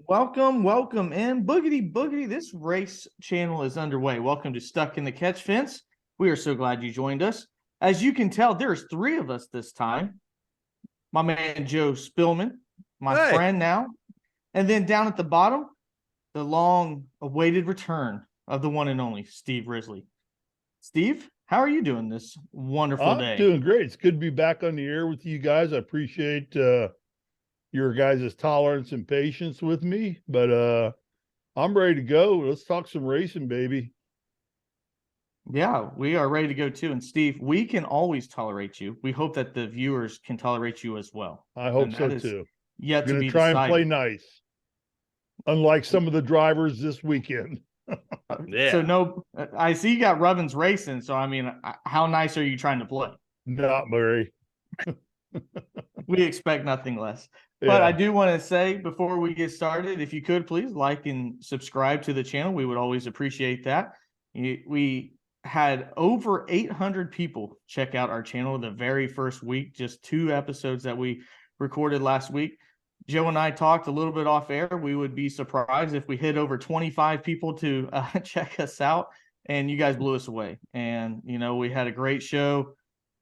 Welcome, and boogity boogity. This race channel is underway. Welcome to Stuck in the Catch Fence. We are so glad you joined us. As you can tell, there's three of us this time. My man Joe Spillman, my friend now, and then down at the bottom, the long-awaited return of the one and only Steve Risley. Steve, how are you doing this wonderful day? I'm doing great. It's good to be back on the air with you guys. I appreciate your guys' tolerance and patience with me, but I'm ready to go. Let's talk some racing, baby. Yeah, we are ready to go too. And Steve, we can always tolerate you. We hope that the viewers can tolerate you as well. I hope so too. Yet to be try decided. and play nice, unlike some of the drivers this weekend. Yeah. So no, I see you got Rubbins racing. So I mean, how nice are you trying to play? Not very. We expect nothing less. But I do want to say before we get started, if you could please like and subscribe to the channel, we would always appreciate that. We had over 800 people check out our channel the very first week, just 2 episodes that we recorded last week. Joe and I talked a little bit off air. We would be surprised if we hit over 25 people to check us out, and you guys blew us away. And, you know, we had a great show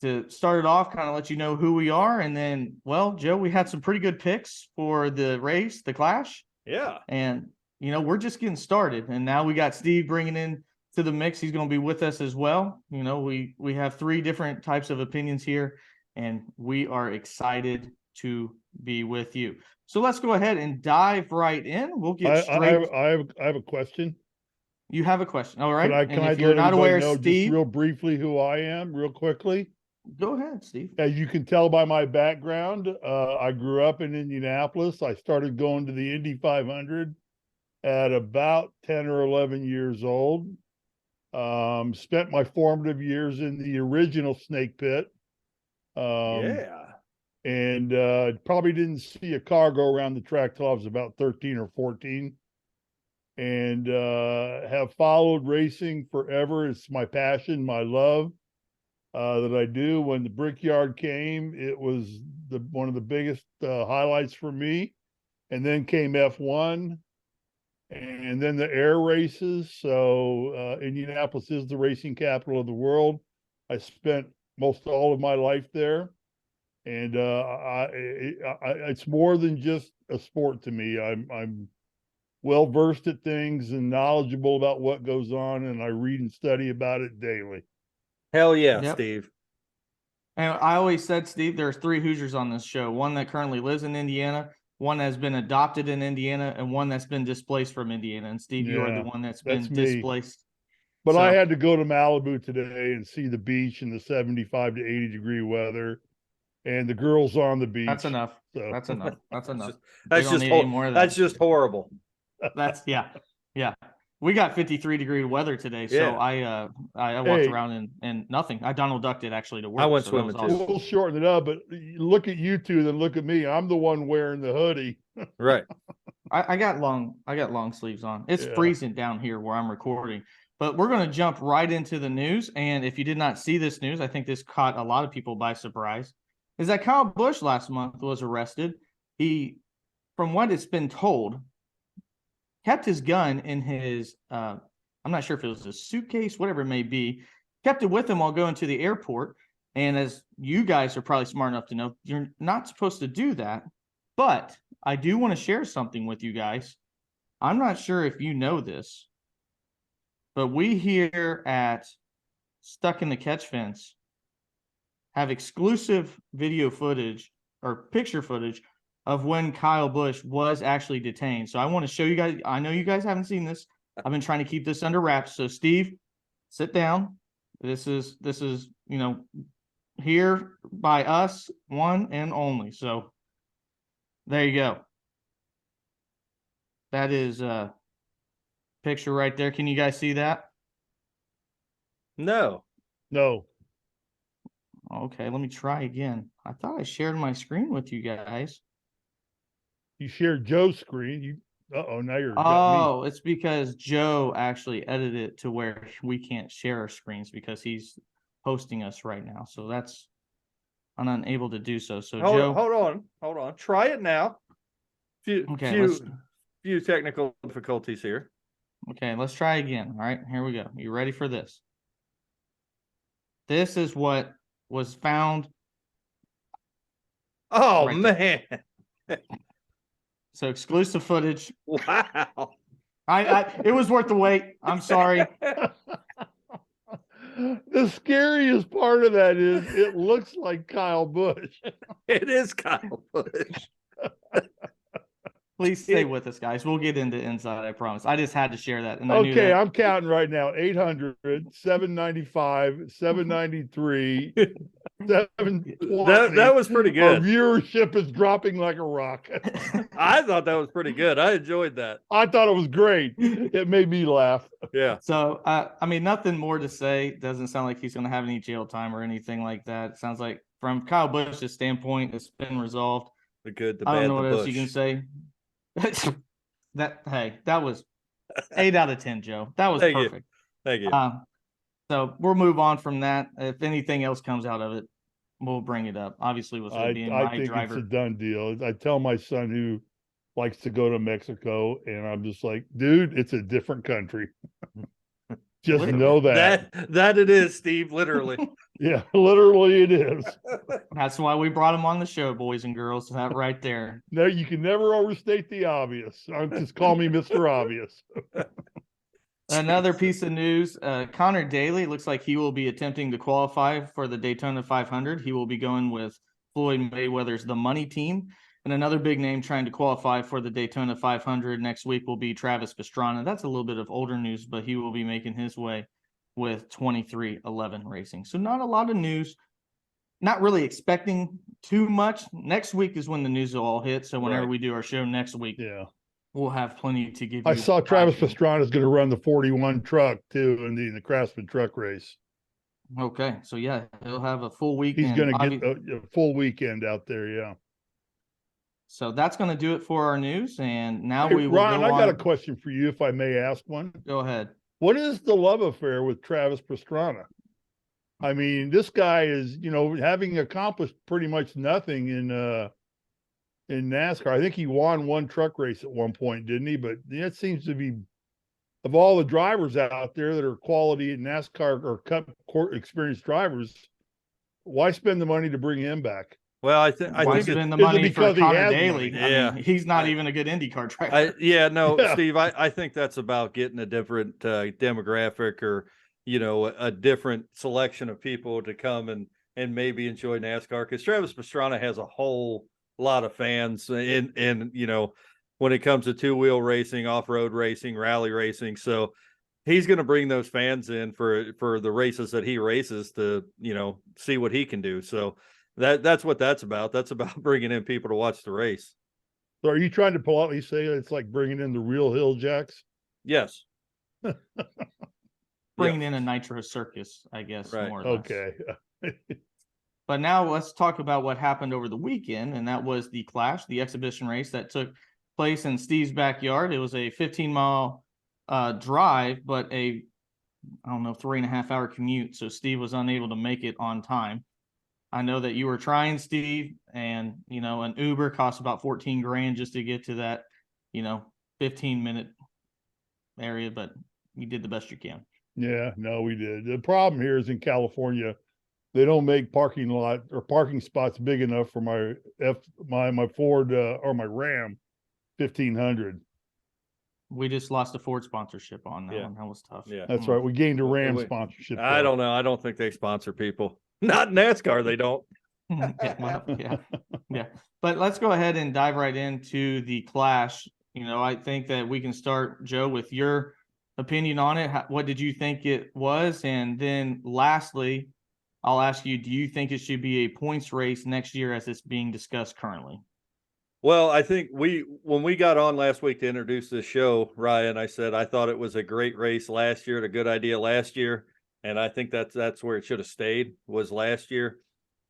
to start it off, kind of let you know who we are. And then, well, Joe, we had some pretty good picks for the race, the Clash. Yeah. And, you know, we're just getting started. And now we got Steve bringing in to the mix. He's going to be with us as well. You know, we have 3 different types of opinions here, and we are excited to be with you. So let's go ahead and dive right in. We'll get straight. I have a question. You have a question. All right. Can I if you're not aware, Steve, just real briefly who I am, real quickly? Go ahead, Steve. As you can tell by my background, I grew up in Indianapolis. I started going to the Indy 500 at about 10 or 11 years old. Spent my formative years in the original Snake Pit. And probably didn't see a car go around the track till I was about 13 or 14. And have followed racing forever. It's my passion, my love that I do. When the Brickyard came, it was one of the biggest highlights for me. And then came F1 and then the air races. So Indianapolis is the racing capital of the world. I spent most all of my life there. And it's more than just a sport to me. I'm well versed at things and knowledgeable about what goes on, and I read and study about it daily. Hell yeah, Steve. And I always said, Steve, there's 3 Hoosiers on this show. One that currently lives in Indiana, one that's been adopted in Indiana, and one that's been displaced from Indiana. And Steve, you are the one that's been displaced. But so, I had to go to Malibu today and see the beach in the 75 to 80 degree weather. And the girls on the beach. That's enough. So. That's enough. That's enough. That's just horrible. That's yeah. We got 53-degree weather today, so I walked around and nothing. I Donald ducked it actually to work. I went swimming too. We'll shorten it up, but look at you two, then look at me. I'm the one wearing the hoodie. Right. I got long sleeves on. It's freezing down here where I'm recording. But we're going to jump right into the news. And if you did not see this news, I think this caught a lot of people by surprise. Is that Kyle Busch last month was arrested. He, from what it's been told, kept his gun in his, I'm not sure if it was a suitcase, whatever it may be, kept it with him while going to the airport. And as you guys are probably smart enough to know, you're not supposed to do that. But I do want to share something with you guys. I'm not sure if you know this, but we here at Stuck in the Catch Fence have exclusive video footage or picture footage of when Kyle Busch was actually detained. So I want to show you guys. I know you guys haven't seen this. I've been trying to keep this under wraps. So Steve, sit down. This is, you know, here by us, one and only. So there you go. That is a picture right there. Can you guys see that? No. Okay, let me try again. I thought I shared my screen with you guys. You shared Joe's screen. Now you're. Oh, it's because Joe actually edited it to where we can't share our screens because he's hosting us right now. So I'm unable to do so. So hold on. Try it now. Few few technical difficulties here. Okay, let's try again. All right, here we go. You ready for this? This is what was found. Oh, right man. So exclusive footage. Wow. It was worth the wait. I'm sorry. The scariest part of that is it looks like Kyle Busch. It is Kyle Busch. Please stay with us, guys. We'll get into inside, I promise. I just had to share that. And Okay, I'm counting right now. 800, 795, 793, 720. That was pretty good. Our viewership is dropping like a rock. I thought that was pretty good. I enjoyed that. I thought it was great. It made me laugh. Yeah. So, I mean, nothing more to say. Doesn't sound like he's going to have any jail time or anything like that. It sounds like from Kyle Busch's standpoint, it's been resolved. The good, the bad, I don't know the what else Busch. you can say. That was 8 out of 10, Joe. That was perfect. Thank you. So we'll move on from that. If anything else comes out of it, we'll bring it up. Obviously, with it being my I think driver. it's a done deal. I tell my son who likes to go to Mexico, and I'm just like, dude, it's a different country. Just Literally. know that. That it is, Steve, literally. Yeah, literally it is. That's why we brought him on the show, boys and girls. That right there. No, you can never overstate the obvious. Just call me Mr. Obvious. Another piece of news, Connor Daly looks like he will be attempting to qualify for the Daytona 500. He will be going with Floyd Mayweather's The Money Team. And another big name trying to qualify for the Daytona 500 next week will be Travis Pastrana. That's a little bit of older news, but he will be making his way with 2311 Racing. So not a lot of news. Not really expecting too much. Next week is when the news will all hit. So whenever we do our show next week, yeah, we'll have plenty to give you. I saw Travis Pastrana is going to run the 41 truck too in the Craftsman truck race. Okay, so yeah, he'll have a full weekend. He's going to get a full weekend out there. Yeah. So that's going to do it for our news. And now we will Ron, go I on. got a question for you, if I may ask one. Go ahead. What is the love affair with Travis Pastrana? I mean, this guy is, having accomplished pretty much nothing in NASCAR. I think he won one truck race at one point, didn't he? But that seems to be, of all the drivers out there that are quality in NASCAR or Cup experienced drivers, why spend the money to bring him back? Well, I think spend the money for Connor Daly. Yeah, I mean, he's not even a good IndyCar driver. Steve. I think that's about getting a different demographic, or a different selection of people to come and maybe enjoy NASCAR. Because Travis Pastrana has a whole lot of fans, in when it comes to two-wheel racing, off-road racing, rally racing. So he's going to bring those fans in for the races that he races to see what he can do. So. That's what that's about. That's about bringing in people to watch the race. So are you trying to politely say it's like bringing in the real Hill Jacks? Yes. Bringing in a Nitro Circus, I guess. Right. More or less. Okay. But now let's talk about what happened over the weekend, and that was the Clash, the exhibition race that took place in Steve's backyard. It was a 15-mile drive, but a 3.5-hour commute. So Steve was unable to make it on time. I know that you were trying, Steve, and an Uber costs about $14,000 just to get to that 15-minute area, but you did the best you can. Yeah, no, we did. The problem here is in California, they don't make parking spots big enough for my Ford or my Ram 1500. We just lost a Ford sponsorship on that one. That was tough. Yeah, that's right. We gained a Ram sponsorship. I don't know. I don't think they sponsor people. Not NASCAR, they don't. Yeah. But let's go ahead and dive right into the Clash. I think that we can start, Joe, with your opinion on it. What did you think it was? And then lastly, I'll ask you, do you think it should be a points race next year as it's being discussed currently? Well, I think when we got on last week to introduce this show, Ryan, I said I thought it was a great race last year, a good idea last year. And I think that's where it should have stayed, was last year.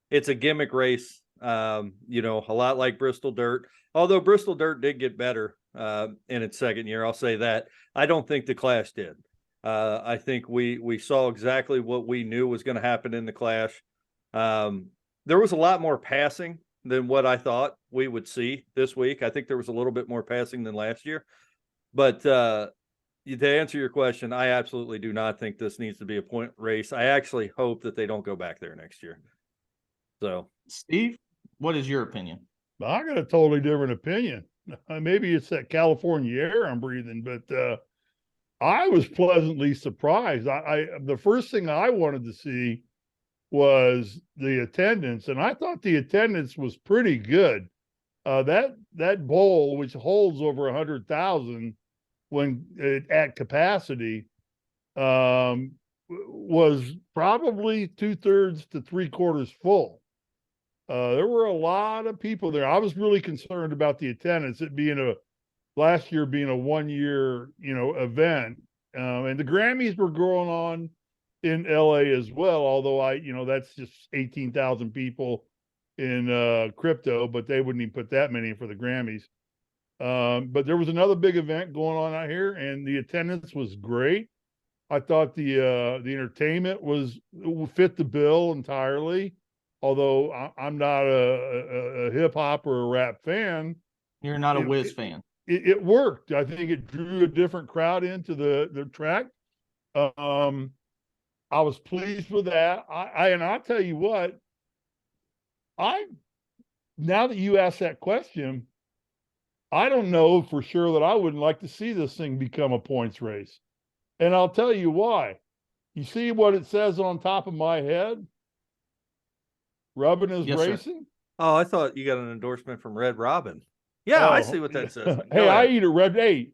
It's a gimmick race, a lot like Bristol Dirt. Although Bristol Dirt did get better in its second year, I'll say that. I don't think the Clash did. I think we saw exactly what we knew was going to happen in the Clash. There was a lot more passing than what I thought we would see this week. I think there was a little bit more passing than last year. But to answer your question, I absolutely do not think this needs to be a point race. I actually hope that they don't go back there next year. So, Steve, what is your opinion? I got a totally different opinion. Maybe it's that California air I'm breathing, but I was pleasantly surprised. The first thing I wanted to see was the attendance, and I thought the attendance was pretty good. That bowl, which holds over 100,000 when at capacity, was probably 2/3 to 3/4 full. There were a lot of people there. I was really concerned about the attendance, it being last year being a 1 year, event. And the Grammys were going on in LA as well, although that's just 18,000 people in crypto, but they wouldn't even put that many for the Grammys. But there was another big event going on out here, and the attendance was great. I thought the entertainment fit the bill entirely. Although I'm not a hip hop or a rap fan, You're not a Wiz fan. It worked. I think it drew a different crowd into the track. I was pleased with that. And I'll tell you what, now that you asked that question, I don't know for sure that I wouldn't like to see this thing become a points race. And I'll tell you why. You see what it says on top of my head? Rubbin is Yes, racing. Sir. Oh, I thought you got an endorsement from Red Robin. Yeah, I see what that says. Hey, I eat at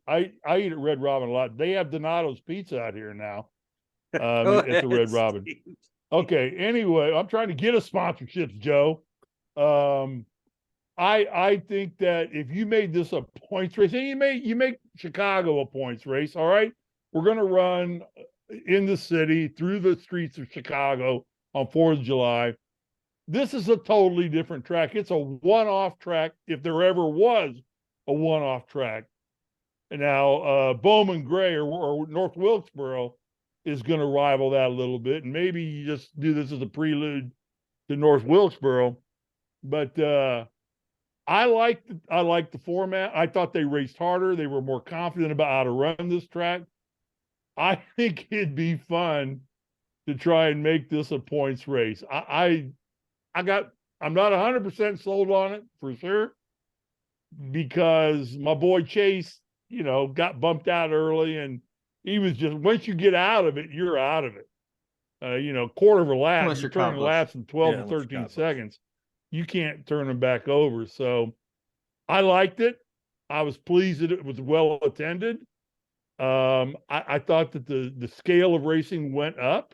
I eat at Red Robin a lot. They have Donato's Pizza out here now. At the Red Robin. Okay. Anyway, I'm trying to get us sponsorships, Joe. I think that if you made this a points race, and you make Chicago a points race, all right, we're going to run in the city through the streets of Chicago on 4th of July. This is a totally different track. It's a one-off track, if there ever was a one-off track. And now Bowman Gray or North Wilkesboro is going to rival that a little bit, and maybe you just do this as a prelude to North Wilkesboro. But I like the format. I thought they raced harder. They were more confident about how to run this track. I think it'd be fun to try and make this a points race. I'm not 100% sold on it for sure, because my boy Chase, got bumped out early, and he was just, once you get out of it, you're out of it. Quarter of a lap, you're turning laps in 12 to 13 seconds. You can't turn them back over. So I liked it. I was pleased that it was well attended. I thought that the scale of racing went up,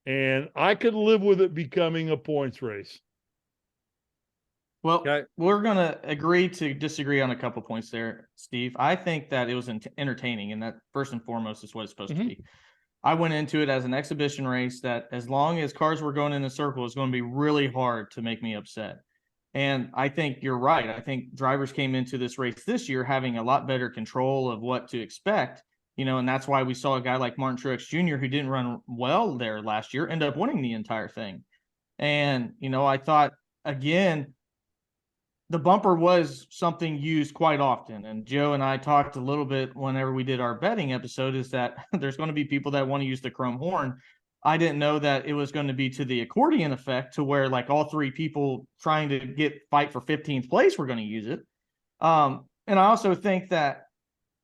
and I could live with it becoming a points race. Well, we're going to agree to disagree on a couple points there, Steve. I think that it was entertaining, and that first and foremost is what it's supposed to be. I went into it as an exhibition race that, as long as cars were going in a circle, it's going to be really hard to make me upset. And I think you're right. I think drivers came into this race this year having a lot better control of what to expect, and that's why we saw a guy like Martin Truex Jr., who didn't run well there last year, end up winning the entire thing. And, I thought, again, the bumper was something used quite often. And Joe and I talked a little bit whenever we did our betting episode, is that there's going to be people that want to use the chrome horn. I didn't know that it was going to be to the accordion effect, to where like all three people trying to fight for 15th place were going to use it. And I also think that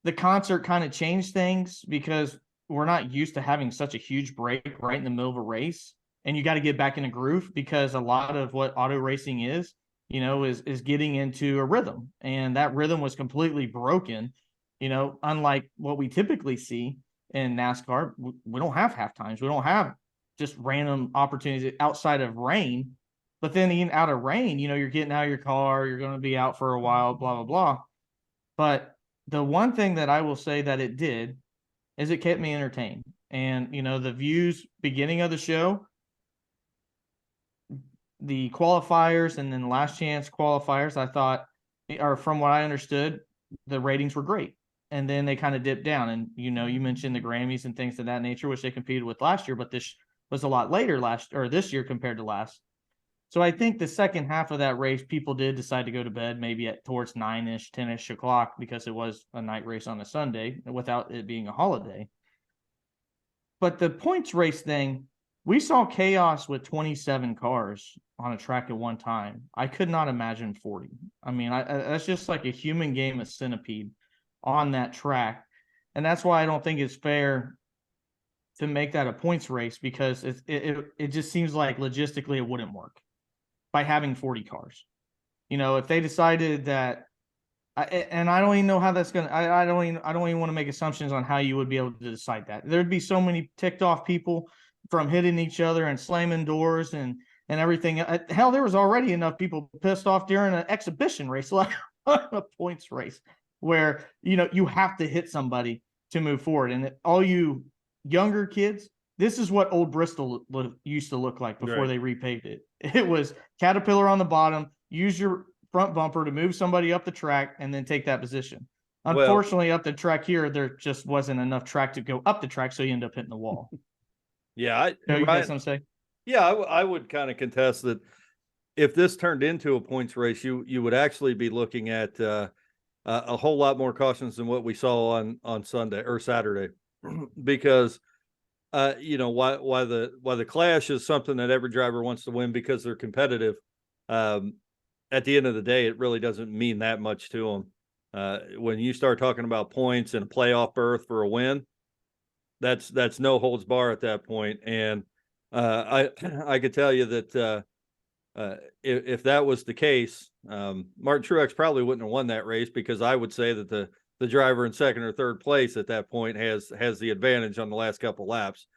the concert kind of changed things, because we're not used to having such a huge break right in the middle of a race. And you got to get back in a groove, because a lot of what auto racing is getting into a rhythm, and that rhythm was completely broken. Unlike what we typically see in NASCAR, we don't have half times. We don't have just random opportunities outside of rain. But then even out of rain, you're getting out of your car, you're going to be out for a while, blah, blah, blah. But the one thing that I will say that it did is it kept me entertained. And, the views beginning of the show, the qualifiers, and then last chance qualifiers, I thought, or from what I understood, the ratings were great. And then they kind of dipped down. And, you mentioned the Grammys and things of that nature, which they competed with last year, but this was a lot later this year compared to last. So I think the second half of that race, people did decide to go to bed maybe at towards 9-ish, 10-ish o'clock because it was a night race on a Sunday without it being a holiday. But the points race thing, we saw chaos with 27 cars on a track at one time. I could not imagine 40. I mean, that's just like a human game of centipede on that track. And that's why I don't think it's fair to make that a points race, because it just seems like logistically it wouldn't work by having 40 cars. You know, if they decided that, and I don't even know how that's gonna. I don't even want to make assumptions on how you would be able to decide that. There'd be so many ticked off people from hitting each other and slamming doors and everything. Hell, there was already enough people pissed off during an exhibition race, like a points race, where you have to hit somebody to move forward. And all you younger kids, this is what old Bristol used to look like before they repaved it. It was Caterpillar on the bottom. Use your front bumper to move somebody up the track and then take that position. Unfortunately, up the track here, there just wasn't enough track to go up the track, so you end up hitting the wall. Yeah, you got something to say? Yeah, I would kind of contest that if this turned into a points race, you would actually be looking at a whole lot more cautions than what we saw on Sunday or Saturday, because why the clash is something that every driver wants to win because they're competitive. At the end of the day, it really doesn't mean that much to them. When you start talking about points and a playoff berth for a win, that's no holds bar at that point. And I could tell you that if that was the case, Martin Truex probably wouldn't have won that race, because I would say that the driver in second or third place at that point has the advantage on the last couple laps,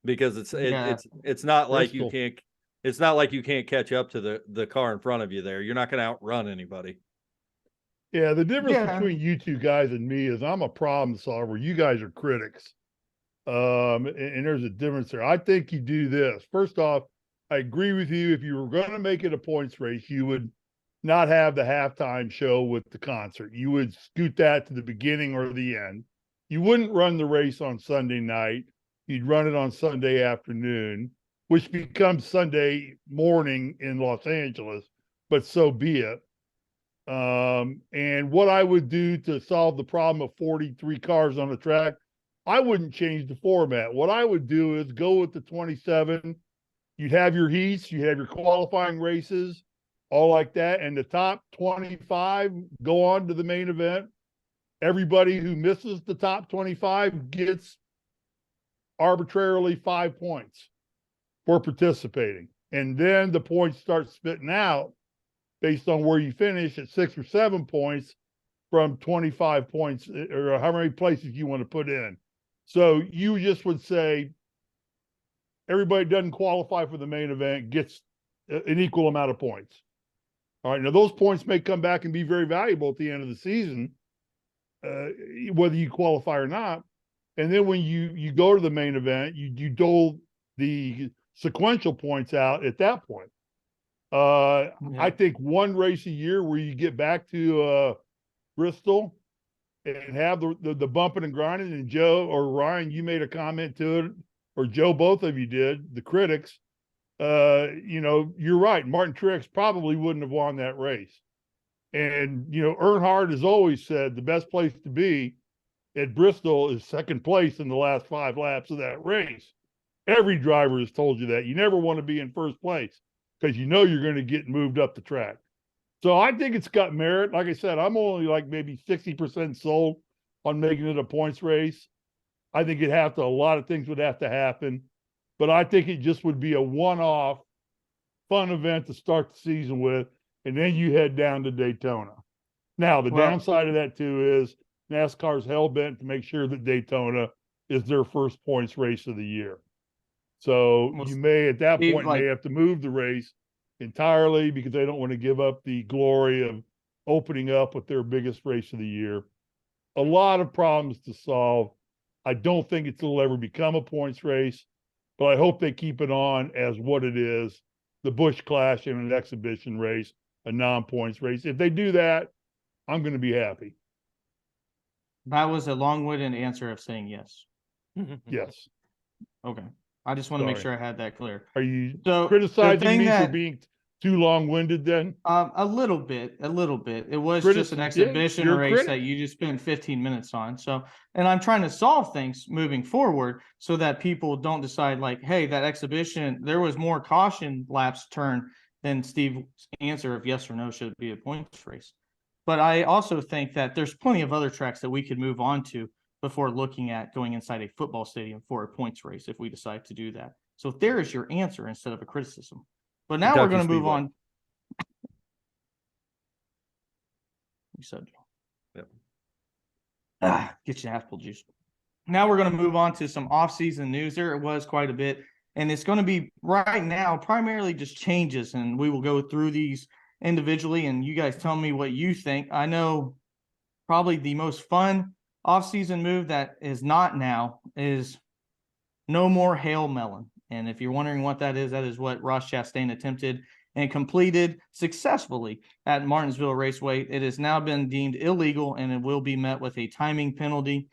because it's not like you can't. It's not like you can't catch up to the car in front of you there. You're not going to outrun anybody. Yeah, the difference between you two guys and me is I'm a problem solver. You guys are critics. And there's a difference there. I think you do this. First off, I agree with you. If you were going to make it a points race, you would not have the halftime show with the concert. You would scoot that to the beginning or the end. You wouldn't run the race on Sunday night. You'd run it on Sunday afternoon, which becomes Sunday morning in Los Angeles, but so be it. And what I would do to solve the problem of 43 cars on the track, I wouldn't change the format. What I would do is go with the 27. You'd have your heats, you have your qualifying races, all like that. And the top 25 go on to the main event. Everybody who misses the top 25 gets arbitrarily 5 points for participating. And then the points start spitting out based on where you finish at 6 or 7 points from 25 points, or how many places you want to put in. So you just would say everybody doesn't qualify for the main event gets an equal amount of points. All right. Now those points may come back and be very valuable at the end of the season, whether you qualify or not. And then when you go to the main event, you dole the sequential points out at that point. I think one race a year where you get back to Bristol and have the bumping and grinding. And Joe or Ryan, you made a comment to it, or Joe, both of you did, the critics. You're right. Martin Truex probably wouldn't have won that race. And, Earnhardt has always said the best place to be at Bristol is second place in the last 5 laps of that race. Every driver has told you that. You never want to be in first place because you're going to get moved up the track. So I think it's got merit. Like I said, I'm only like maybe 60% sold on making it a points race. I think a lot of things would have to happen, but I think it just would be a one-off fun event to start the season with, and then you head down to Daytona. Now, the downside of that too is NASCAR's hell-bent to make sure that Daytona is their first points race of the year. So you may, at that point, may have to move the race entirely because they don't want to give up the glory of opening up with their biggest race of the year. A lot of problems to solve. I don't think it'll ever become a points race, but I hope they keep it on as what it is, the Busch Clash in an exhibition race, a non-points race. If they do that, I'm going to be happy. That was a long-winded answer of saying yes. Yes. Okay. I just want to make sure I had that clear. Are you criticizing me for being Too long-winded then? A little bit. It was just an Yeah, exhibition you're a race that critic. you just spent 15 minutes on. So, and I'm trying to solve things moving forward so that people don't decide like, hey, that exhibition, there was more caution laps turn than Steve's answer of yes or no should be a points race. But I also think that there's plenty of other tracks that we could move on to before looking at going inside a football stadium for a points race if we decide to do that. So there is your answer instead of a criticism. But now we're Kentucky going to move Speedway. on. You said, Yep. get you apple juice. Now we're going to move on to some off-season news. There it was quite a bit, and it's going to be right now primarily just changes, and we will go through these individually, and you guys tell me what you think. I know probably the most fun off-season move that is not now is no more Hail Melon. And if you're wondering what that is what Ross Chastain attempted and completed successfully at Martinsville Raceway. It has now been deemed illegal and it will be met with a timing penalty.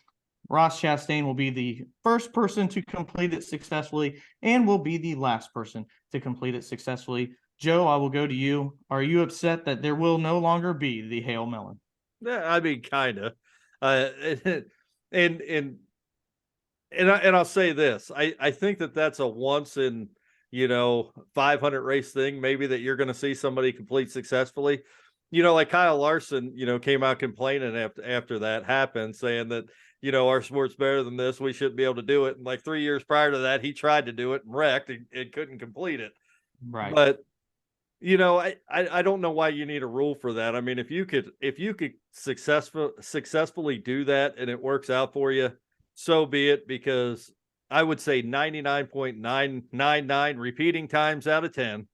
Ross Chastain will be the first person to complete it successfully and will be the last person to complete it successfully. Joe, I will go to you. Are you upset that there will no longer be the Hail Melon? Yeah, I mean, kind of. And I'll say this: I think that's a once in 500 race thing, maybe, that you're going to see somebody complete successfully. Like Kyle Larson, came out complaining after that happened, saying that our sport's better than this. We shouldn't be able to do it. And like 3 years prior to that, he tried to do it and wrecked and couldn't complete it. Right. But I don't know why you need a rule for that. I mean, if you could successfully do that and it works out for you, so be it, because I would say 99.999 repeating times out of 10,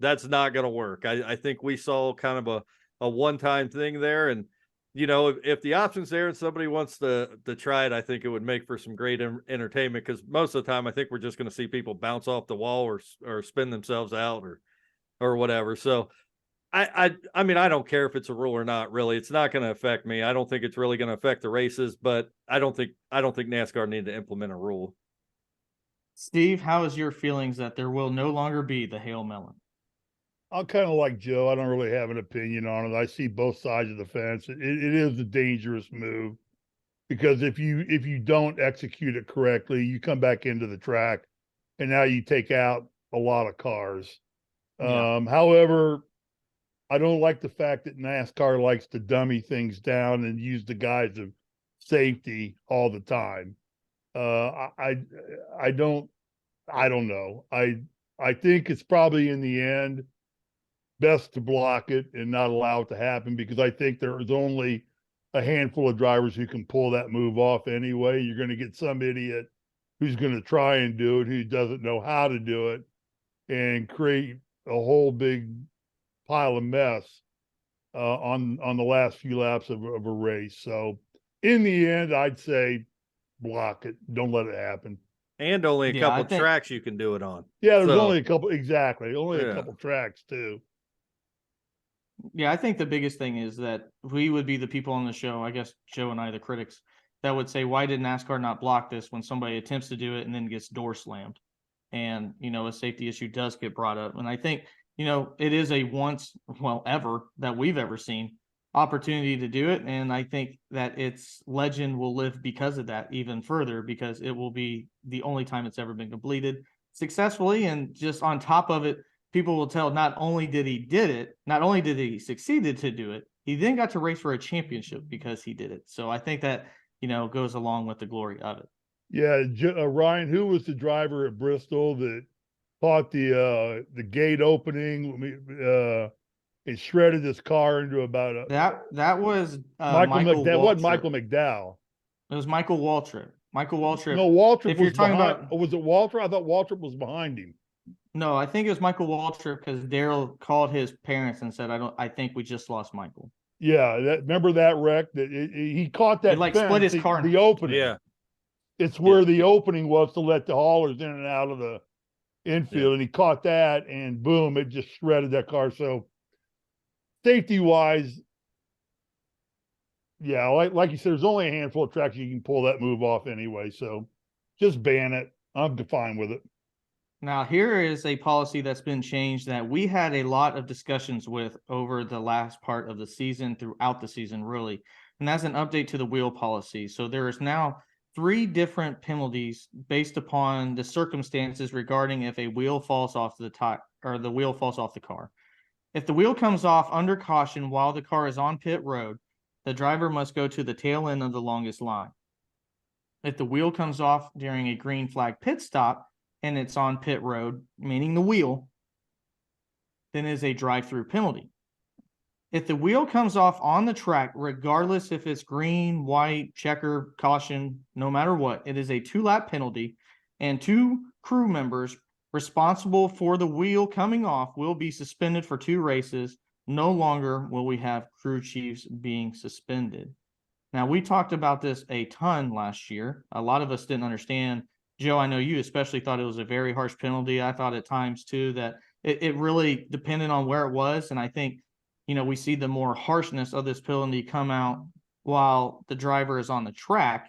that's not going to work. I think we saw kind of a one-time thing there. And, if the option's there and somebody wants to try it, I think it would make for some great entertainment, because most of the time I think we're just going to see people bounce off the wall or spin themselves out or whatever. So I mean, I don't care if it's a rule or not, really. It's not going to affect me. I don't think it's really going to affect the races, but I don't think NASCAR need to implement a rule. Steve, how is your feelings that there will no longer be the Hail Melon? I'm kind of like Joe. I don't really have an opinion on it. I see both sides of the fence. It is a dangerous move, because if you don't execute it correctly, you come back into the track and now you take out a lot of cars. Yeah. However, I don't like the fact that NASCAR likes to dummy things down and use the guise of safety all the time. I don't know. I think it's probably in the end best to block it and not allow it to happen, because I think there is only a handful of drivers who can pull that move off anyway. You're going to get some idiot who's going to try and do it, who doesn't know how to do it, and create a whole big pile of mess on the last few laps of a race. So in the end, I'd say block it. Don't let it happen. And only a Yeah, I couple think- tracks you can do it on. Yeah, there's So- only a couple. Exactly. Only a Yeah. couple tracks too. Yeah, I think the biggest thing is that we would be the people on the show, I guess Joe and I, the critics, that would say, why did NASCAR not block this when somebody attempts to do it and then gets door slammed? And, a safety issue does get brought up. And I think, it is a ever that we've ever seen opportunity to do it. And I think that its legend will live because of that even further, because it will be the only time it's ever been completed successfully. And just on top of it, people will tell not only did he succeeded to do it, he then got to race for a championship because he did it. So I think that, goes along with the glory of it. Yeah, Ryan, who was the driver at Bristol that caught the gate opening and shredded his car into about that was Michael McDowell? What, Waltrip. Michael McDowell? It was Michael Waltrip. Michael Waltrip. No, Waltrip If was you're talking behind. about, Was it Waltrip? I thought Waltrip was behind him. no, I think it was Michael Waltrip, because Daryl called his parents and said, I think we just lost Michael. Yeah, remember that wreck? That he caught that It, like, fence, split his car in the opening. Yeah. It's where the opening was to let the haulers in and out of the infield, and he caught that, and boom, it just shredded that car. So safety wise, yeah, like you said, there's only a handful of tracks you can pull that move off anyway. So just ban it. I'm fine with it. Now, here is a policy that's been changed that we had a lot of discussions with over the last part of the season, throughout the season, really. And that's an update to the wheel policy. So there is now 3 different penalties based upon the circumstances regarding if a wheel falls off the tire or the wheel falls off the car. If the wheel comes off under caution while the car is on pit road, the driver must go to the tail end of the longest line. If the wheel comes off during a green flag pit stop and it's on pit road, meaning the wheel, then it is a drive-through penalty. If the wheel comes off on the track, regardless if it's green, white, checker, caution, no matter what, it is a 2-lap penalty, and 2 crew members responsible for the wheel coming off will be suspended for 2 races. No longer will we have crew chiefs being suspended. Now, we talked about this a ton last year. A lot of us didn't understand. Joe, I know you especially thought it was a very harsh penalty. I thought at times too that it really depended on where it was. And I think, we see the more harshness of this penalty come out while the driver is on the track.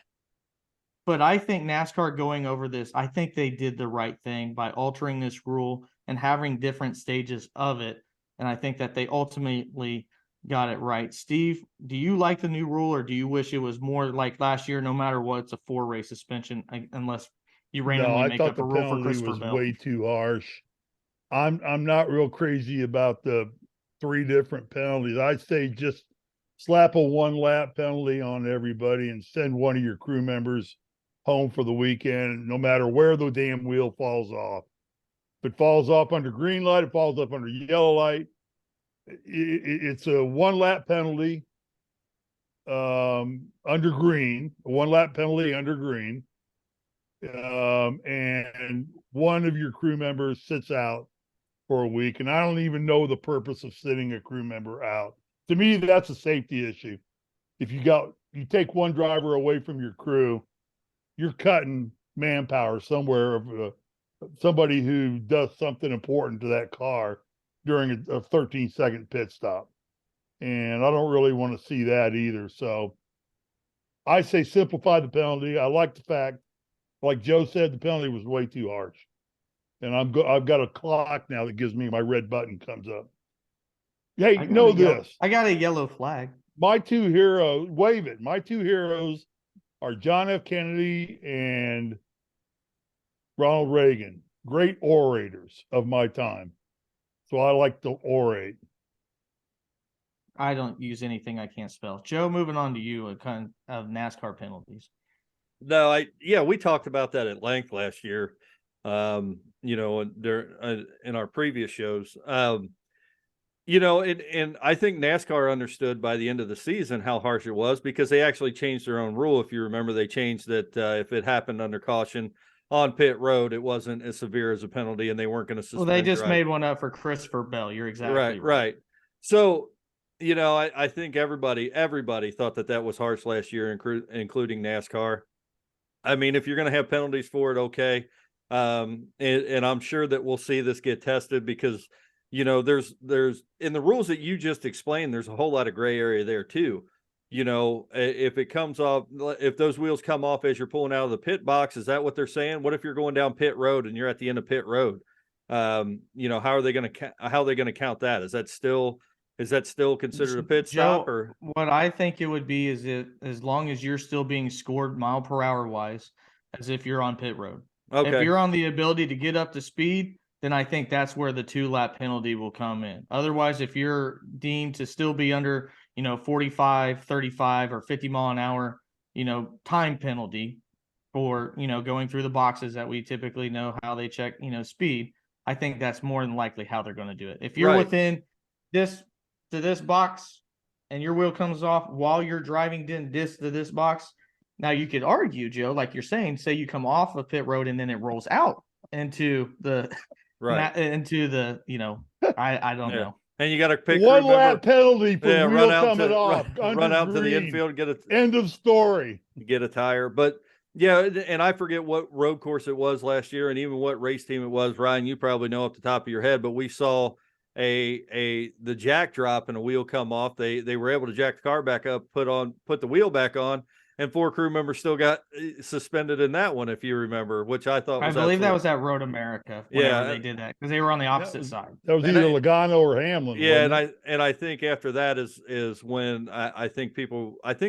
But I think NASCAR going over this, I think they did the right thing by altering this rule and having different stages of it. And I think that they ultimately got it right. Steve, do you like the new rule, or do you wish it was more like last year, no matter what, it's a 4-race suspension, unless you randomly I make thought up the a rule for penalty Christopher was Bell? way too harsh. I'm not real crazy about the 3 different penalties. I'd say just slap a 1-lap penalty on everybody and send one of your crew members home for the weekend, no matter where the damn wheel falls off. If it falls off under green light, it falls off under yellow light. It's a 1-lap penalty under green, a 1-lap penalty under green. And one of your crew members sits out for a week. And I don't even know the purpose of sitting a crew member out. To me, that's a safety issue. If you take one driver away from your crew, you're cutting manpower somewhere of somebody who does something important to that car during a 13-second pit stop. And I don't really want to see that either. So I say simplify the penalty. I like the fact, like Joe said, the penalty was way too harsh. And I've got a clock now that gives me my red button comes up. Hey, know this. I got a yellow flag. My 2 heroes, wave it. My 2 heroes are John F. Kennedy and Ronald Reagan, great orators of my time. So I like to orate. I don't use anything I can't spell. Joe, moving on to you, a kind of NASCAR penalties. No, we talked about that at length last year. In our previous shows. And I think NASCAR understood by the end of the season how harsh it was, because they actually changed their own rule. If you remember, they changed that if it happened under caution on pit road, it wasn't as severe as a penalty, and they weren't going to suspend. Well, they just made one up for Christopher Bell. You're exactly right. So, I think everybody thought that was harsh last year, including NASCAR. I mean, if you're going to have penalties for it, okay. And I'm sure that we'll see this get tested, because there's in the rules that you just explained, there's a whole lot of gray area there too. If it comes off, if those wheels come off as you're pulling out of the pit box, is that what they're saying? What if you're going down pit road and you're at the end of pit road? How are they going to count that? Is that still considered a pit stop? Or what I think it would be is as long as you're still being scored mile per hour wise, as if you're on pit road. Okay. If you're on the ability to get up to speed, then I think that's where the 2-lap penalty will come in. Otherwise, if you're deemed to still be under, 45, 35, or 50 mile an hour, time penalty for, going through the boxes that we typically know how they check, speed, I think that's more than likely how they're going to do it. If you're within this box and your wheel comes off while you're driving to this box, now you could argue, Joe, like you're saying, say you come off of pit road and then it rolls out into the I don't know. And you got to pick 1-lap penalty for wheel coming off. Run out to the infield, get end of story. Get a tire. But yeah, and I forget what road course it was last year, and even what race team it was. Ryan, you probably know off the top of your head, but we saw the jack drop and a wheel come off. They were able to jack the car back up, put the wheel back on, and 4 crew members still got suspended in that one, if you remember, which I thought I was believe that absolutely was at Road America whenever Yeah, they did that because they were on the That opposite was, side. that was And either I- Logano or Hamlin. yeah, wasn't it? and I think after that is when I think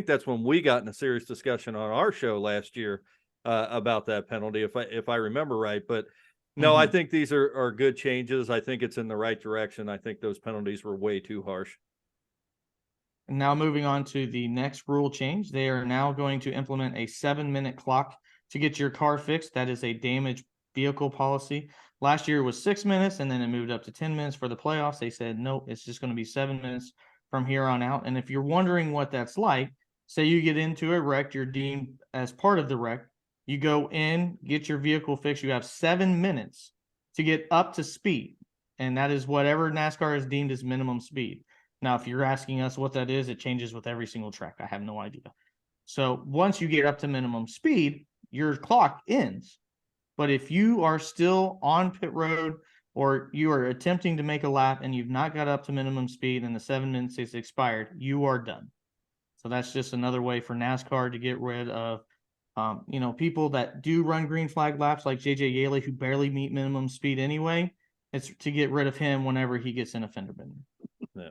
that's when we got in a serious discussion on our show last year about that penalty, if I remember right. But no, I think these are good changes. I think it's in the right direction. I think those penalties were way too harsh. Now moving on to the next rule change, they are now going to implement a 7-minute clock to get your car fixed. That is a damaged vehicle policy. Last year it was 6 minutes, and then it moved up to 10 minutes for the playoffs. They said, nope, it's just going to be 7 minutes from here on out. And if you're wondering what that's like, say you get into a wreck, you're deemed as part of the wreck. You go in, get your vehicle fixed. You have 7 minutes to get up to speed. And that is whatever NASCAR is deemed as minimum speed. Now, if you're asking us what that is, it changes with every single track. I have no idea. So once you get up to minimum speed, your clock ends. But if you are still on pit road or you are attempting to make a lap and you've not got up to minimum speed and the 7 minutes is expired, you are done. So that's just another way for NASCAR to get rid of, people that do run green flag laps like JJ Yeley, who barely meet minimum speed anyway. It's to get rid of him whenever he gets in a fender bender. Yeah.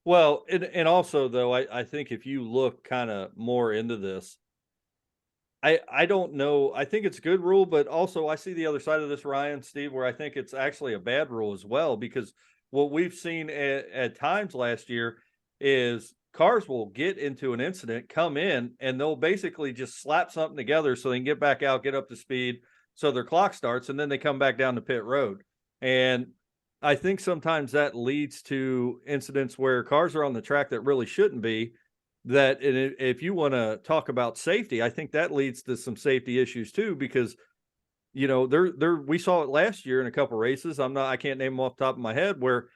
Well, and also though, I think if you look kind of more into this, I don't know. I think it's a good rule, but also I see the other side of this, Ryan, Steve, where I think it's actually a bad rule as well, because what we've seen at times last year is cars will get into an incident, come in, and they'll basically just slap something together so they can get back out, get up to speed, so their clock starts, and then they come back down to pit road. And I think sometimes that leads to incidents where cars are on the track that really shouldn't be. That if you want to talk about safety, I think that leads to some safety issues too, because we saw it last year in a couple races. I can't name them off the top of my head, where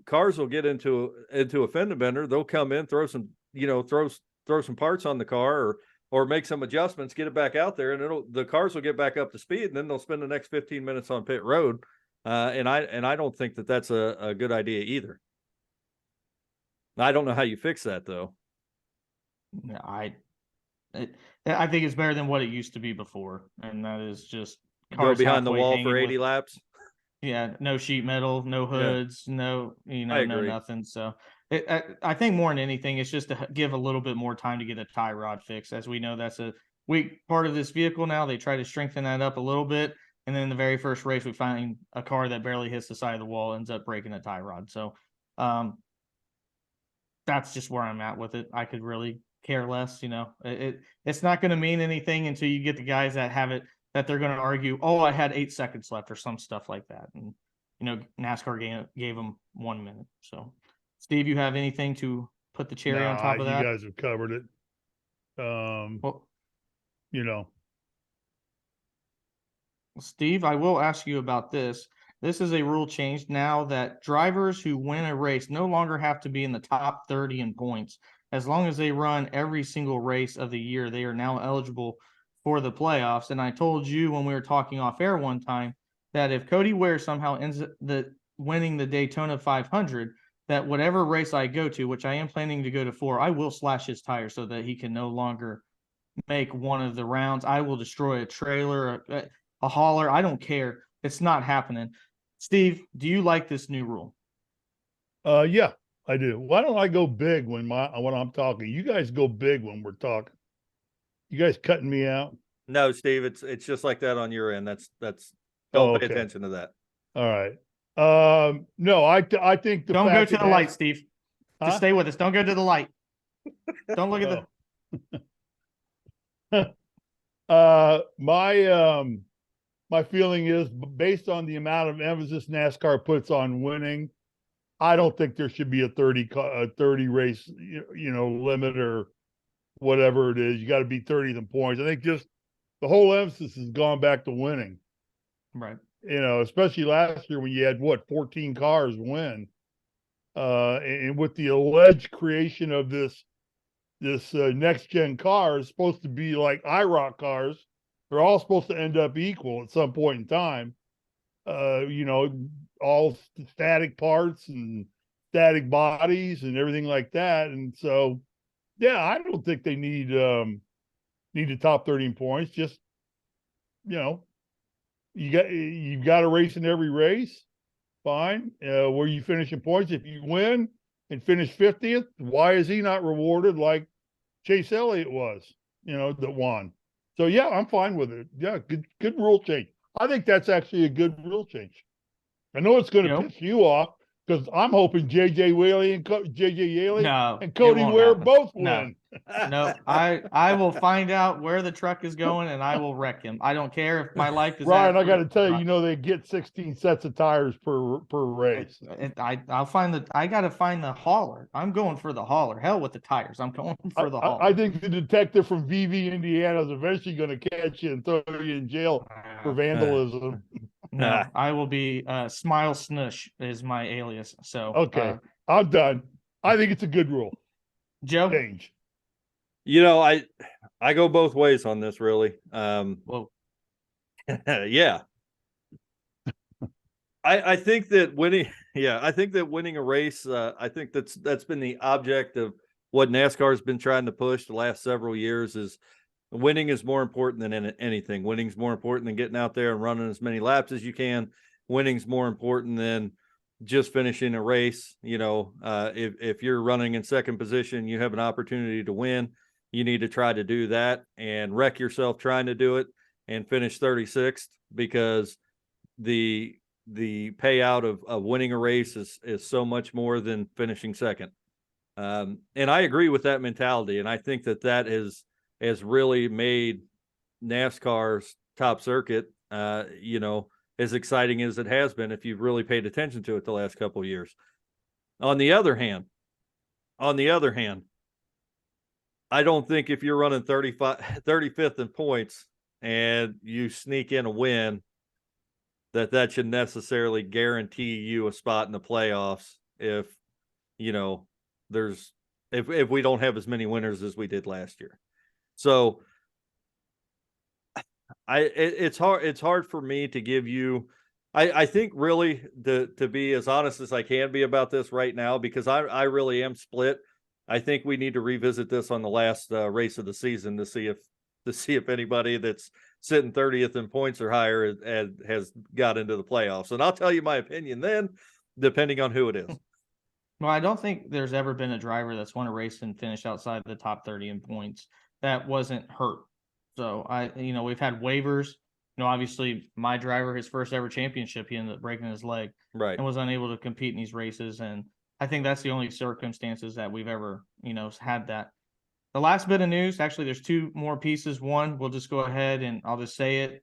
cars will get into a fender bender, they'll come in, throw some throw some parts on the car or make some adjustments, get it back out there, and the cars will get back up to speed, and then they'll spend the next 15 minutes on pit road. And I don't think that that's a good idea either. I don't know how you fix that though. I think it's better than what it used to be before, and that is just Go behind the wall for 80 laps. Yeah, no sheet metal, no hoods, no no nothing. So I think more than anything, it's just to give a little bit more time to get a tie rod fixed. As we know, that's a weak part of this vehicle now. They try to strengthen that up a little bit, and then in the very first race, we find a car that barely hits the side of the wall ends up breaking a tie rod. So that's just where I'm at with it. I could really care less. It's not going to mean anything until you get the guys that have it, that they're going to argue, oh, I had 8 seconds left or some stuff like that. And, NASCAR gave them 1 minute. So, Steve, you have anything to put the cherry on top of that? You guys have covered it. Well, Steve, I will ask you about this. This is a rule change now that drivers who win a race no longer have to be in the top 30 in points. As long as they run every single race of the year, they are now eligible for the playoffs. And I told you when we were talking off air one time that if Cody Ware somehow ends winning the Daytona 500, that whatever race I go to, which I am planning to go to 4, I will slash his tire so that he can no longer make one of the rounds. I will destroy a trailer, a hauler. I don't care. It's not happening. Steve, do you like this new rule? Yeah, I do. Why don't I go big when I'm talking? You guys go big when we're talking. You guys cutting me out? No, Steve, it's just like that on your end. That's don't pay attention to that. All right. No, I think don't go to the light, Steve. Just stay with us. Don't go to the light. Don't look at the my feeling is, based on the amount of emphasis NASCAR puts on winning, I don't think there should be a 30 race, limit or whatever it is. You got to be 30th in points. I think just the whole emphasis has gone back to winning. Right. Especially last year when you had 14 cars win. And with the alleged creation of this next gen car is supposed to be like IROC cars. They're all supposed to end up equal at some point in time. All static parts and static bodies and everything like that. And so, Yeah, I don't think they need the top 13 points. Just, you've got a race in every race. Fine. Where you finish in points. If you win and finish 50th, why is he not rewarded like Chase Elliott was, that won? So yeah, I'm fine with it. Yeah, good rule change. I think that's actually a good rule change. I know it's going to piss you off because I'm hoping JJ Whaley and JJ Yaley and Cody Ware both win. No, I will find out where the truck is going and I will wreck him. I don't care if my life is. Ryan, I got to tell you, they get 16 sets of tires per race. I got to find the hauler. I'm going for the hauler. Hell with the tires. I'm going for the hauler. I think the detective from VV, Indiana, is eventually going to catch you and throw you in jail for vandalism. No, I will be Smile Snush is my alias. So okay, I'm done. I think it's a good rule. Joe, change. I go both ways on this, really. Whoa. Yeah. I think that winning a race, I think that's been the object of what NASCAR has been trying to push the last several years. Is winning is more important than anything. Winning is more important than getting out there and running as many laps as you can. Winning is more important than just finishing a race. If you're running in second position, you have an opportunity to win. You need to try to do that and wreck yourself trying to do it and finish 36th, because the payout of winning a race is so much more than finishing second. And I agree with that mentality. And I think that has really made NASCAR's top circuit, as exciting as it has been, if you've really paid attention to it the last couple of years. On the other hand, I don't think if you're running 35th in points and you sneak in a win, that should necessarily guarantee you a spot in the playoffs if we don't have as many winners as we did last year. So it's hard for me to give you. I think really to be as honest as I can be about this right now, because I really am split. I think we need to revisit this on the last race of the season to see if anybody that's sitting 30th in points or higher has got into the playoffs. And I'll tell you my opinion then, depending on who it is. Well, I don't think there's ever been a driver that's won a race and finished outside the top 30 in points that wasn't hurt. So we've had waivers. Obviously my driver, his first ever championship, he ended up breaking his leg, right, and was unable to compete in these races. And I think that's the only circumstances that we've ever, had that. The last bit of news, actually, there's two more pieces. One, we'll just go ahead and I'll just say it.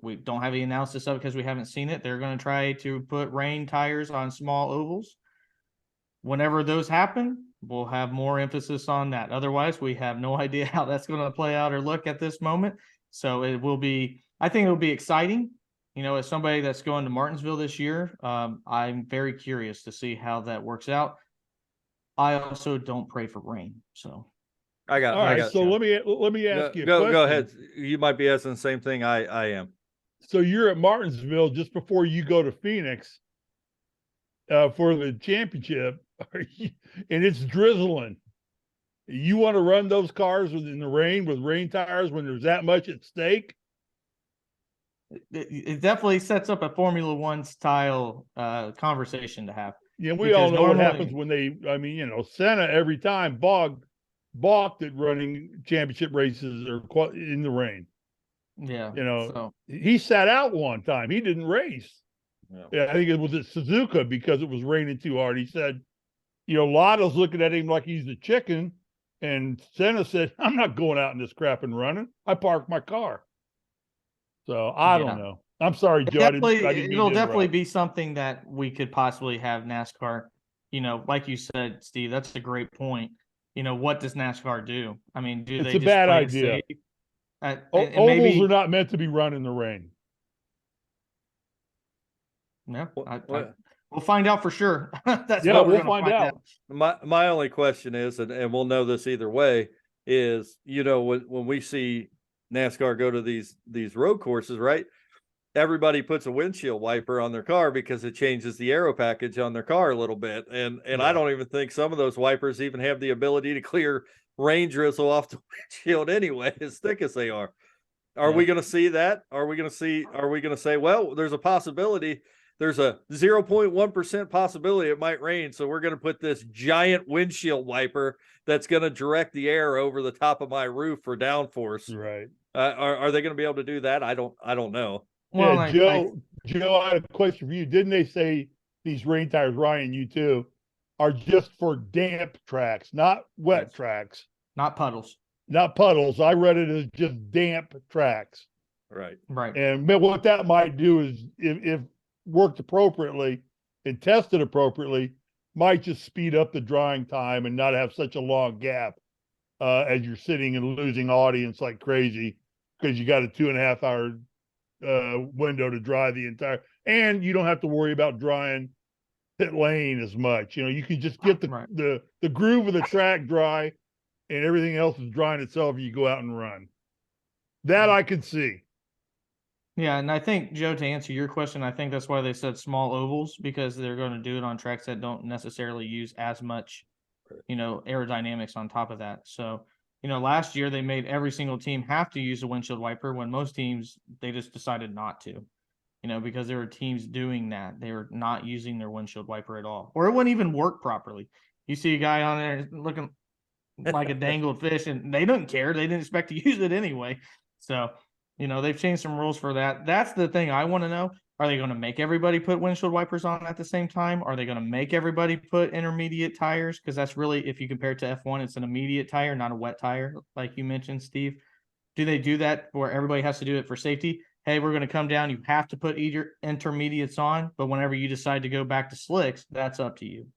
We don't have any analysis of it because we haven't seen it. They're going to try to put rain tires on small ovals. Whenever those happen, we'll have more emphasis on that. Otherwise, we have no idea how that's going to play out or look at this moment. So I think it will be exciting. As somebody that's going to Martinsville this year, I'm very curious to see how that works out. I also don't pray for rain. So let me ask you a question. Go ahead. You might be asking the same thing I am. So you're at Martinsville just before you go to Phoenix for the championship, and it's drizzling. You want to run those cars in the rain with rain tires when there's that much at stake? It definitely sets up a Formula One style conversation to have. Yeah, we all know what happens when Senna every time balked at running championship races or in the rain. Yeah. He sat out one time. He didn't race. Yeah, I think it was at Suzuka because it was raining too hard. He said, Lotto's looking at him like he's a chicken. And Senna said, I'm not going out in this crap and running. I parked my car. So I don't know. I'm sorry, Joe. It'll definitely be something that we could possibly have NASCAR. Like you said, Steve, that's a great point. What does NASCAR do? I mean, it's a bad idea. Ovals are not meant to be run in the rain. No, we'll find out for sure. We'll find out. My only question is, and we'll know this either way, is when we see NASCAR go to these road courses, right? Everybody puts a windshield wiper on their car because it changes the aero package on their car a little bit, and I don't even think some of those wipers even have the ability to clear rain drizzle off the windshield anyway, as thick as they are. Are we going to see that? Are we going to say, well, there's a possibility, there's a 0.1% possibility it might rain, so we're going to put this giant windshield wiper that's going to direct the air over the top of my roof for downforce. Right. Are they going to be able to do that? I don't know. Well, Yeah, Joe, I had a question for you. Didn't they say these rain tires, Ryan, you too, are just for damp tracks, not wet tracks, not puddles. not puddles. I read it as just damp tracks. Right. And what that might do is, if worked appropriately and tested appropriately, might just speed up the drying time and not have such a long gap as you're sitting and losing audience like crazy because you got a 2.5 hour window to dry the entire, and you don't have to worry about drying pit lane as much. You know, you can just get the groove of the track dry, and everything else is drying itself. And you go out and run. That I could see. Yeah, and I think, Joe, to answer your question, I think that's why they said small ovals, because they're going to do it on tracks that don't necessarily use as much, aerodynamics on top of that. So, last year they made every single team have to use a windshield wiper when most teams, they just decided not to, because there were teams doing that. They were not using their windshield wiper at all, or it wouldn't even work properly. You see a guy on there looking like a dangled fish, and they didn't care. They didn't expect to use it anyway. So, they've changed some rules for that. That's the thing I want to know. Are they going to make everybody put windshield wipers on at the same time? Are they going to make everybody put intermediate tires? Because that's really, if you compare it to F1, it's an immediate tire, not a wet tire, like you mentioned, Steve. Do they do that where everybody has to do it for safety? Hey, we're going to come down. You have to put either intermediates on, but whenever you decide to go back to slicks, that's up to you.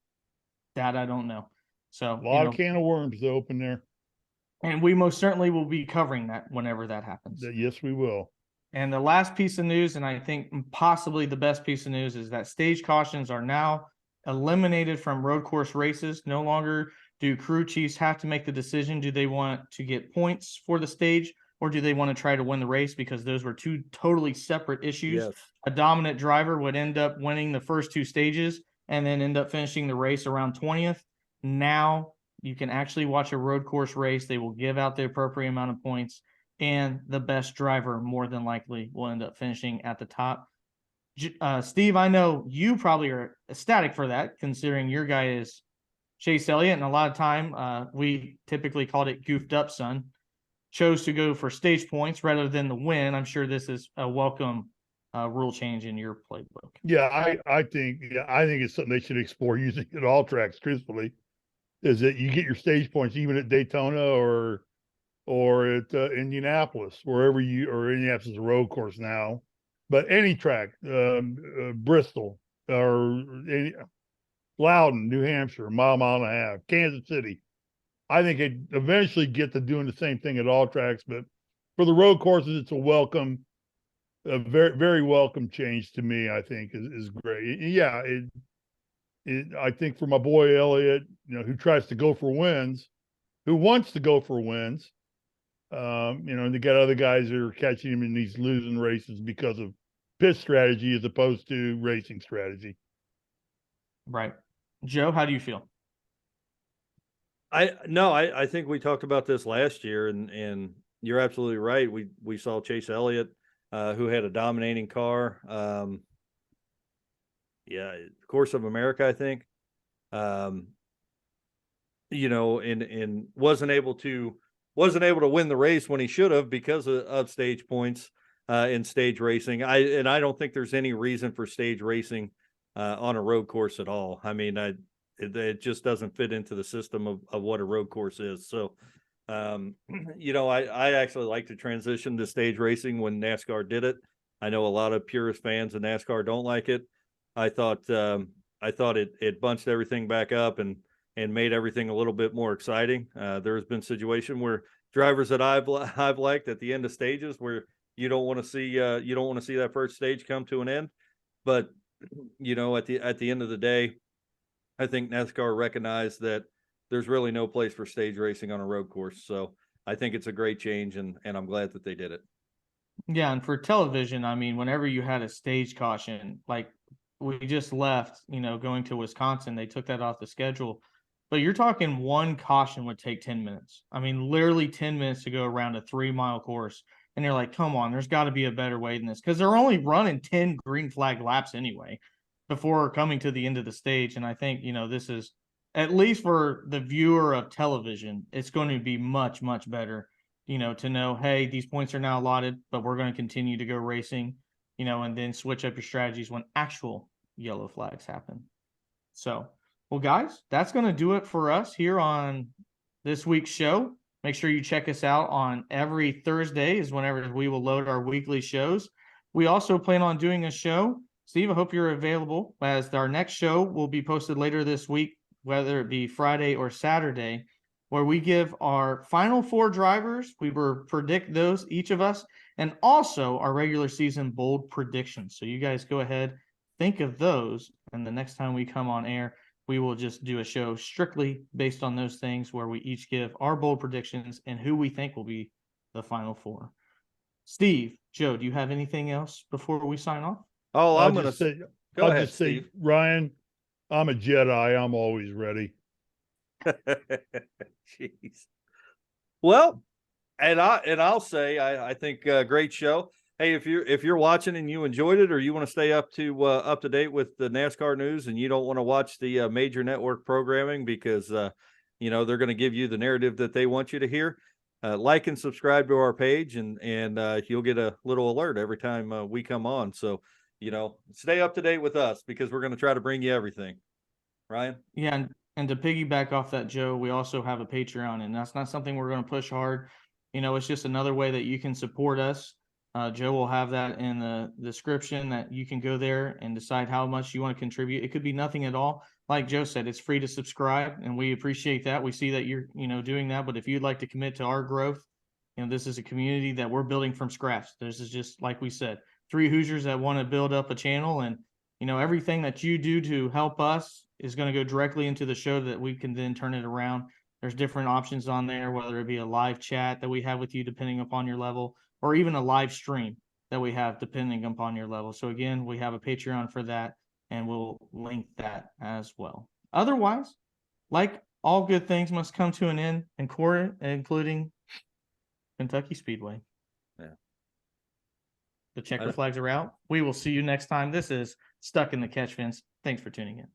That I don't know. So a lot of can of worms to open there. And we most certainly will be covering that whenever that happens. Yes, we will. And the last piece of news, and I think possibly the best piece of news, is that stage cautions are now eliminated from road course races. No longer do crew chiefs have to make the decision. Do they want to get points for the stage, or do they want to try to win the race? Because those were two totally separate issues. Yes. A dominant driver would end up winning the first two stages and then end up finishing the race around 20th. Now you can actually watch a road course race. They will give out the appropriate amount of points, and the best driver more than likely will end up finishing at the top. Steve, I know you probably are ecstatic for that, considering your guy is Chase Elliott, and a lot of time we typically called it goofed up son, chose to go for stage points rather than the win. I'm sure this is a welcome rule change in your playbook. Yeah, I think it's something they should explore using at all tracks, truthfully. Is that you get your stage points even at Daytona or at Indianapolis, wherever or Indianapolis is a road course now, but any track, Bristol or Loudon, New Hampshire, mile and a half, Kansas City. I think it eventually get to doing the same thing at all tracks, but for the road courses, it's a very, very welcome change to me. I think is great. Yeah, I think for my boy Elliott, who tries to go for wins, who wants to go for wins, and they got other guys that are catching him in these losing races because of pit strategy as opposed to racing strategy. Right. Joe, how do you feel? I think we talked about this last year, and you're absolutely right. We saw Chase Elliott, who had a dominating car. Course of America, I think. And wasn't able to win the race when he should have because of stage points in stage racing. I don't think there's any reason for stage racing on a road course at all. I mean, it just doesn't fit into the system of what a road course is. So, I actually like to transition to stage racing when NASCAR did it. I know a lot of purist fans of NASCAR don't like it. I thought it bunched everything back up and made everything a little bit more exciting. There's been situations where drivers that I've liked at the end of stages where you don't want to see that first stage come to an end. But at the end of the day, I think NASCAR recognized that there's really no place for stage racing on a road course. So I think it's a great change, and I'm glad that they did it. Yeah, and for television, I mean, whenever you had a stage caution, like we just left, going to Wisconsin, they took that off the schedule. but you're talking one caution would take 10 minutes. I mean, literally 10 minutes to go around a 3-mile course. And you're like, come on, there's got to be a better way than this. Because they're only running 10 green flag laps anyway before coming to the end of the stage. And I think, this is, at least for the viewer of television, it's going to be much, much better, to know, hey, these points are now allotted, but we're going to continue to go racing, and then switch up your strategies when actual yellow flags happen. So, well, guys, that's going to do it for us here on this week's show. Make sure you check us out on every Thursday is whenever we will load our weekly shows. We also plan on doing a show. Steve, I hope you're available, as our next show will be posted later this week, whether it be Friday or Saturday, where we give our final 4 drivers. We will predict those, each of us, and also our regular season bold predictions. So you guys go ahead, think of those, and the next time we come on air, we will just do a show strictly based on those things, where we each give our bold predictions and who we think will be the final 4. Steve, Joe, do you have anything else before we sign off? Oh, I'll I'm going to say, go I'll ahead, just say, Steve. Ryan, I'm a Jedi. I'm always ready. Jeez. Well, and I'll say I think great show. Hey, if you're watching and you enjoyed it, or you want to stay up to date with the NASCAR news, and you don't want to watch the major network programming because they're going to give you the narrative that they want you to hear, like and subscribe to our page, and you'll get a little alert every time we come on. So stay up to date with us, because we're going to try to bring you everything. Ryan? Yeah, and to piggyback off that, Joe, we also have a Patreon, and that's not something we're going to push hard. It's just another way that you can support us. Joe will have that in the description, that you can go there and decide how much you want to contribute. It could be nothing at all. Like Joe said, it's free to subscribe, and we appreciate that. We see that you're, doing that. But if you'd like to commit to our growth, this is a community that we're building from scratch. This is just, like we said, 3 Hoosiers that want to build up a channel, and everything that you do to help us is going to go directly into the show, that we can then turn it around. There's different options on there, whether it be a live chat that we have with you depending upon your level, or even a live stream that we have depending upon your level. So again, we have a Patreon for that, and we'll link that as well. Otherwise, like all good things must come to an end, including Kentucky Speedway. Yeah. The checker flags are out. We will see you next time. This is Stuck in the Catch Fence. Thanks for tuning in.